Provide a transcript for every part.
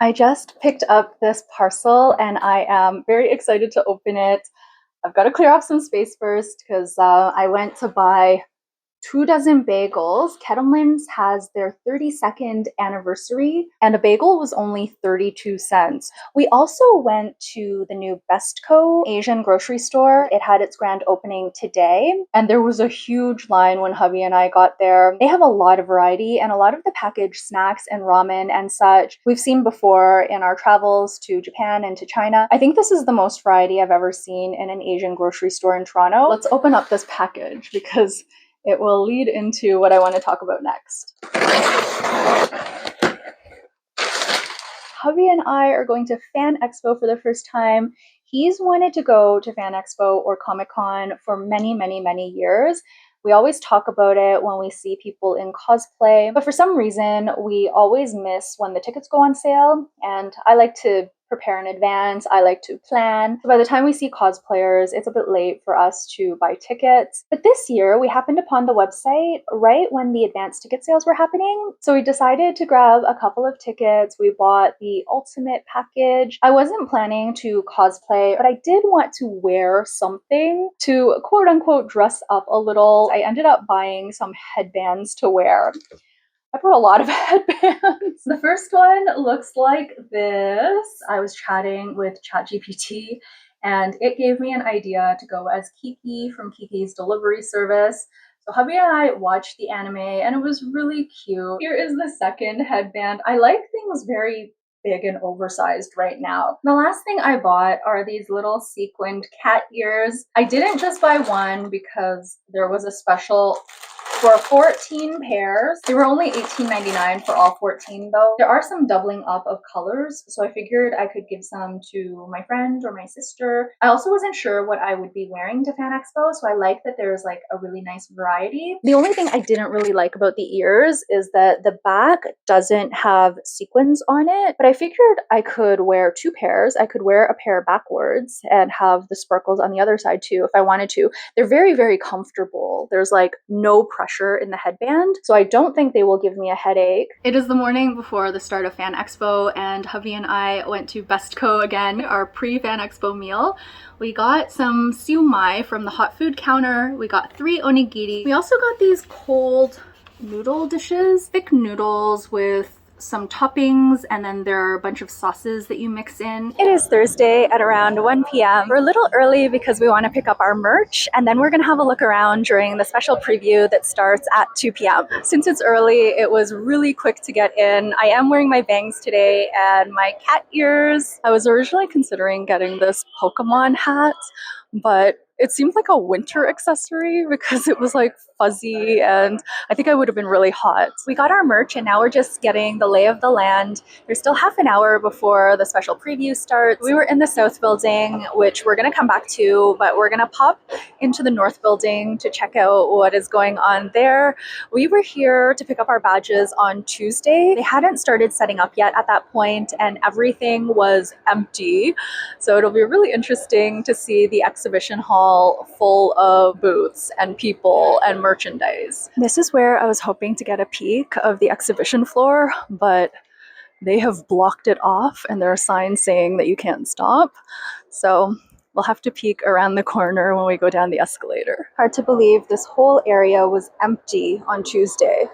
I just picked up this parcel and I am very excited to open it. I've got to clear off some space first because I went to buy 2 dozen bagels. Kettlemans has their 32nd anniversary, and a bagel was only 32 cents. We also went to the new Bestco Asian grocery store. It had its grand opening today, and there was a huge line when hubby and I got there. They have a lot of variety, and a lot of the packaged snacks and ramen and such we've seen before in our travels to Japan and to China. I think this is the most variety I've ever seen in an Asian grocery store in Toronto. Let's open up this package because it will lead into what I want to talk about next. Hubby and I are going to Fan Expo for the first time. He's wanted to go to Fan Expo or Comicon for many, many, many years. We always talk about it when we see people in cosplay, but for some reason, we always miss when the tickets go on sale, and I like to prepare in advance. I like to plan. So by the time we see cosplayers, it's a bit late for us to buy tickets. But this year, we happened upon the website right when the advance ticket sales were happening. So we decided to grab a couple of tickets. We bought the ultimate package. I wasn't planning to cosplay, but I did want to wear something to quote unquote dress up a little. I ended up buying some headbands to wear. I bought a lot of headbands. The first one looks like this. I was chatting with ChatGPT and it gave me an idea to go as Kiki from Kiki's delivery service. So hubby and I watched the anime and it was really cute. Here is the second headband. I like things very big and oversized right now. The last thing I bought are these little sequined cat ears. I didn't just buy one because there was a special for 14 pairs. They were only $18.99 for all 14 though. There are some doubling up of colors, so I figured I could give some to my friend or my sister. I also wasn't sure what I would be wearing to Fan Expo, so I like that there's like a really nice variety. The only thing I didn't really like about the ears is that the back doesn't have sequins on it, but I figured I could wear two pairs. I could wear a pair backwards and have the sparkles on the other side too if I wanted to. They're very, very comfortable. There's like no pressure in the headband, so I don't think they will give me a headache. It is the morning before the start of Fan Expo, and hubby and I went to Bestco again, our pre-Fan Expo meal. We got some siumai from the hot food counter. We got 3 onigiri. We also got these cold noodle dishes, thick noodles with some toppings, and then there are a bunch of sauces that you mix in. It is Thursday at around 1 p.m. We're a little early because we want to pick up our merch, and then we're going to have a look around during the special preview that starts at 2 p.m. Since it's early, it was really quick to get in. I am wearing my bangs today and my cat ears. I was originally considering getting this Pokemon hat, but it seemed like a winter accessory because it was like fuzzy and I think I would have been really hot. We got our merch and now we're just getting the lay of the land. There's still half an hour before the special preview starts. We were in the South building, which we're going to come back to, but we're going to pop into the North building to check out what is going on there. We were here to pick up our badges on Tuesday. They hadn't started setting up yet at that point and everything was empty. So it'll be really interesting to see the exhibition hall full of booths and people and merchandise. This is where I was hoping to get a peek of the exhibition floor, but they have blocked it off and there are signs saying that you can't stop. So we'll have to peek around the corner when we go down the escalator. Hard to believe this whole area was empty on Tuesday.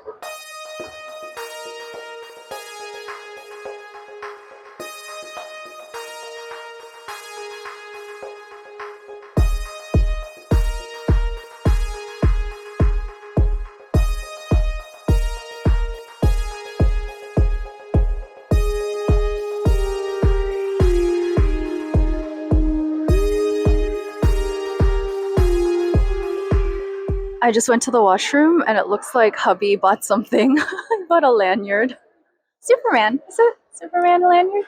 I just went to the washroom and it looks like hubby bought something. He bought a lanyard. Superman. Is it Superman lanyard?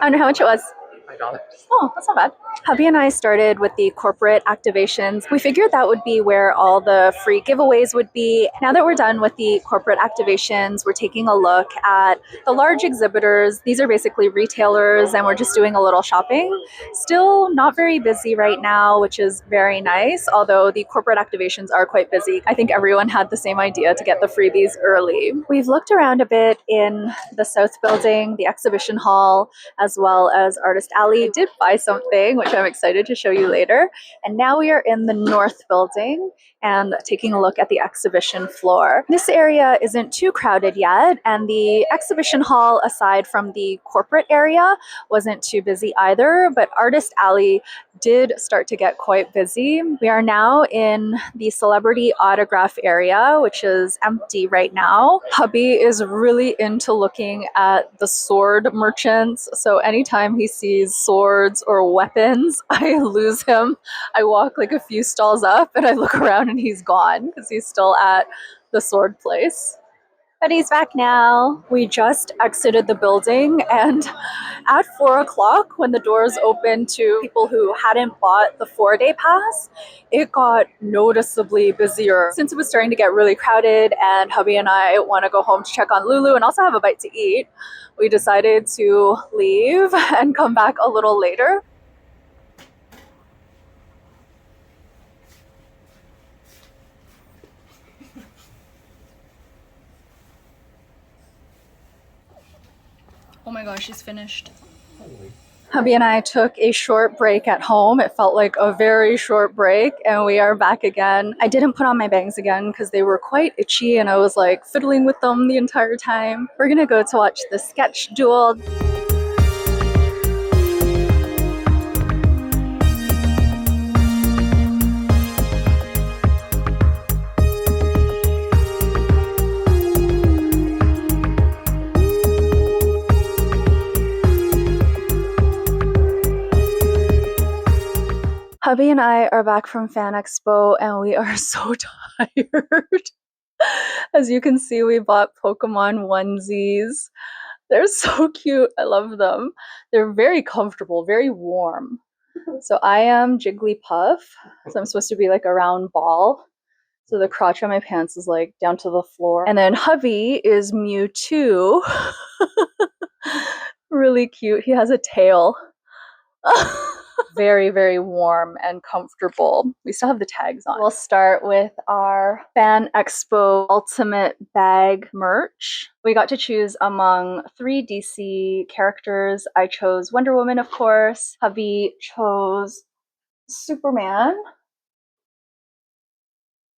I don't know how much it was. $5. Oh, that's not bad. Hubby and I started with the corporate activations. We figured that would be where all the free giveaways would be. Now that we're done with the corporate activations, we're taking a look at the large exhibitors. These are basically retailers, and we're just doing a little shopping. Still not very busy right now, which is very nice, although the corporate activations are quite busy. I think everyone had the same idea to get the freebies early. We've looked around a bit in the South Building, the exhibition hall, as well as Artist Alley. Did buy something, which I'm excited to show you later. And now we are in the North Building and taking a look at the exhibition floor. This area isn't too crowded yet, and the exhibition hall, aside from the corporate area, wasn't too busy either, but Artist Alley did start to get quite busy. We are now in the celebrity autograph area, which is empty right now. Hubby is really into looking at the sword merchants, so anytime he sees swords or weapons, I lose him. I walk like a few stalls up and I look around and he's gone because he's still at the sword place. But he's back now. We just exited the building, and at 4 o'clock, when the doors opened to people who hadn't bought the 4-day pass, it got noticeably busier. Since it was starting to get really crowded and hubby and I want to go home to check on Lulu and also have a bite to eat, we decided to leave and come back a little later. Oh my gosh, she's finished. Hubby and I took a short break at home. It felt like a very short break, and we are back again. I didn't put on my bangs again because they were quite itchy and I was like fiddling with them the entire time. We're gonna go to watch the sketch Duel. Hubby and I are back from Fan Expo and we are so tired. As you can see, we bought Pokemon onesies. They're so cute. I love them. They're very comfortable, very warm. So I am Jigglypuff. So I'm supposed to be like a round ball. So the crotch on my pants is like down to the floor. And then hubby is Mewtwo. Really cute. He has a tail. Very, very warm and comfortable. We still have the tags on. We'll start with our Fan Expo Ultimate Bag merch. We got to choose among 3 DC characters. I chose Wonder Woman, of course. Hubby chose Superman.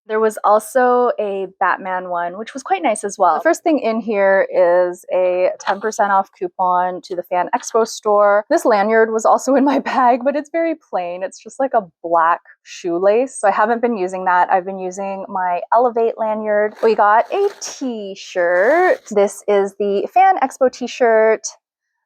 There was also a Batman one, which was quite nice as well. The first thing in here is a 10% off coupon to the Fan Expo store. This lanyard was also in my bag, but it's very plain. It's just like a black shoelace. So I haven't been using that. I've been using my Elevate lanyard. We got a t-shirt. This is the Fan Expo t-shirt.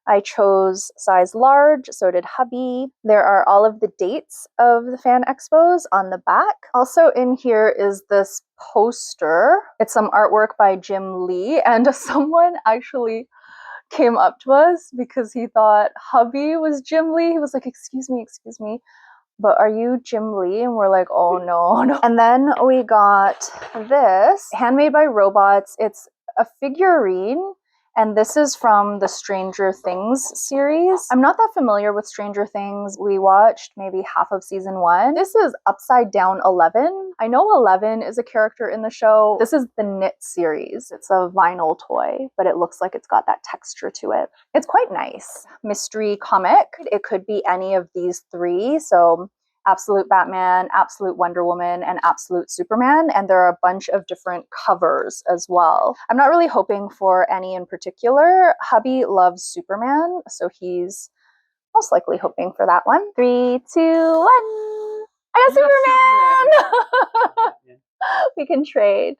I chose size large, so did hubby. There are all of the dates of the Fan Expos on the back. Also in here is this poster. It's some artwork by Jim Lee, and someone actually came up to us because he thought hubby was Jim Lee. He was like, excuse me, but are you Jim Lee? And we're like, oh no. And then we got this, handmade by robots. It's a figurine. And this is from the Stranger Things series. I'm not that familiar with Stranger Things. We watched maybe half of season 1. This is Upside Down 11. I know 11 is a character in the show. This is the Knit series. It's a vinyl toy, but it looks like it's got that texture to it. It's quite nice. Mystery comic. It could be any of these 3. So Absolute Batman, Absolute Wonder Woman, and Absolute Superman, and there are a bunch of different covers as well. I'm not really hoping for any in particular. Hubby loves Superman, so he's most likely hoping for that one. 3, 2, 1. I got Superman! We can trade.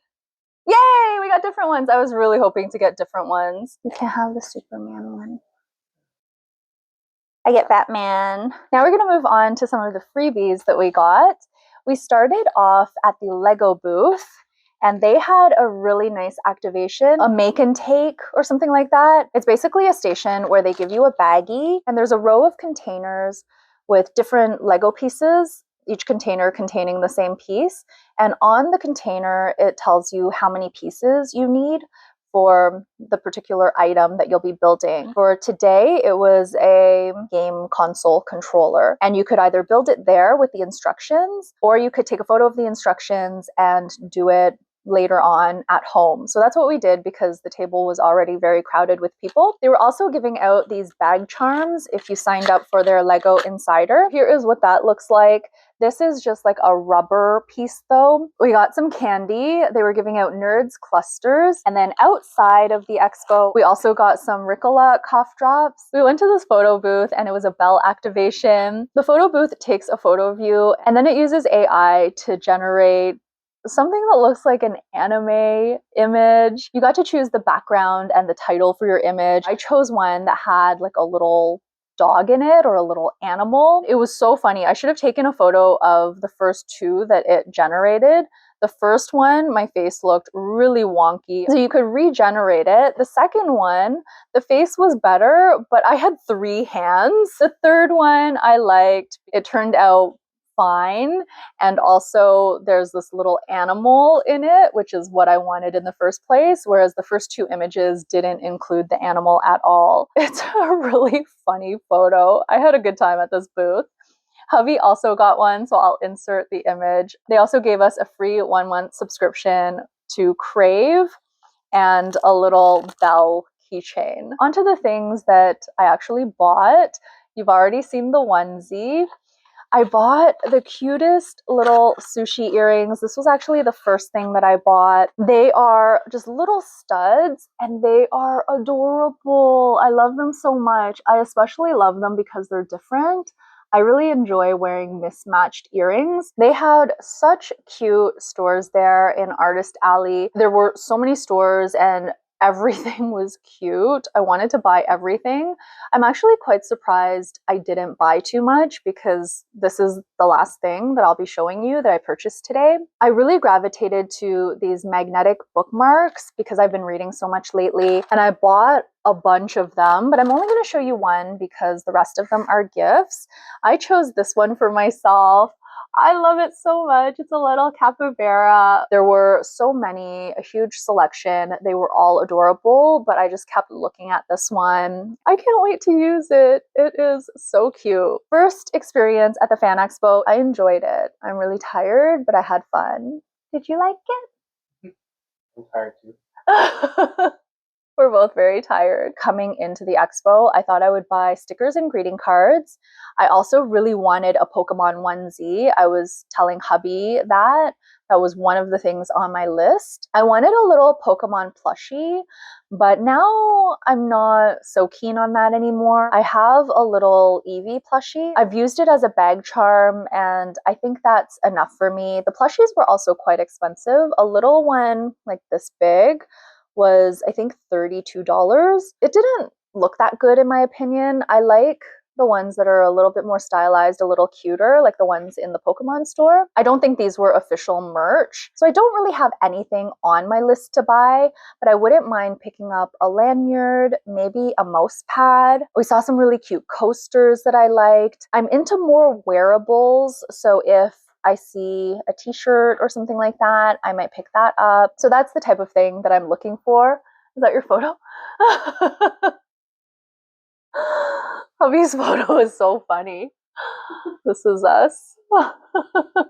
Yay! We got different ones. I was really hoping to get different ones. You can have the Superman one. I get Batman. Now we're going to move on to some of the freebies that we got. We started off at the Lego booth, and they had a really nice activation, a make and take or something like that. It's basically a station where they give you a baggie, and there's a row of containers with different Lego pieces, each container containing the same piece. And on the container, it tells you how many pieces you need for the particular item that you'll be building. For today, it was a game console controller, and you could either build it there with the instructions, or you could take a photo of the instructions and do it later on at home. So that's what we did because the table was already very crowded with people. They were also giving out these bag charms if you signed up for their Lego Insider. Here is what that looks like. This is just like a rubber piece though. We got some candy. They were giving out Nerds clusters. And then outside of the expo, we also got some Ricola cough drops. We went to this photo booth and it was a bell activation. The photo booth takes a photo of you and then it uses AI to generate something that looks like an anime image. You got to choose the background and the title for your image. I chose one that had like a little dog in it or a little animal. It was so funny. I should have taken a photo of the first two that it generated. The first one, my face looked really wonky, so you could regenerate it. The second one, the face was better, but I had 3 hands. The third one I liked. It turned out fine, and also there's this little animal in it, which is what I wanted in the first place, whereas the first 2 images didn't include the animal at all. It's a really funny photo. I had a good time at this booth. Hubby also got one, so I'll insert the image. They also gave us a free 1-month subscription to Crave and a little bell keychain. Onto the things that I actually bought. You've already seen the onesie. I bought the cutest little sushi earrings. This was actually the first thing that I bought. They are just little studs and they are adorable. I love them so much. I especially love them because they're different. I really enjoy wearing mismatched earrings. They had such cute stores there in Artist Alley. There were so many stores and everything was cute. I wanted to buy everything. I'm actually quite surprised I didn't buy too much because this is the last thing that I'll be showing you that I purchased today. I really gravitated to these magnetic bookmarks because I've been reading so much lately, and I bought a bunch of them, but I'm only going to show you one because the rest of them are gifts. I chose this one for myself. I love it so much. It's a little capybara. There were so many, a huge selection. They were all adorable, but I just kept looking at this one. I can't wait to use it. It is so cute. First experience at the Fan Expo. I enjoyed it. I'm really tired, but I had fun. Did you like it? I'm tired too. We're both very tired. Coming into the expo, I thought I would buy stickers and greeting cards. I also really wanted a Pokemon onesie. I was telling hubby that. That was one of the things on my list. I wanted a little Pokemon plushie, but now I'm not so keen on that anymore. I have a little Eevee plushie. I've used it as a bag charm, and I think that's enough for me. The plushies were also quite expensive. A little one like this big was, I think, $32. It didn't look that good in my opinion. I like the ones that are a little bit more stylized, a little cuter, like the ones in the Pokemon store. I don't think these were official merch, so I don't really have anything on my list to buy, but I wouldn't mind picking up a lanyard, maybe a mouse pad. We saw some really cute coasters that I liked. I'm into more wearables, so if I see a t-shirt or something like that, I might pick that up. So that's the type of thing that I'm looking for. Is that your photo? Hubby's photo is so funny. This is us.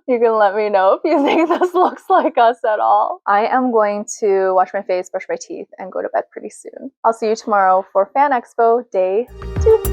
You can let me know if you think this looks like us at all. I am going to wash my face, brush my teeth, and go to bed pretty soon. I'll see you tomorrow for Fan Expo Day 2.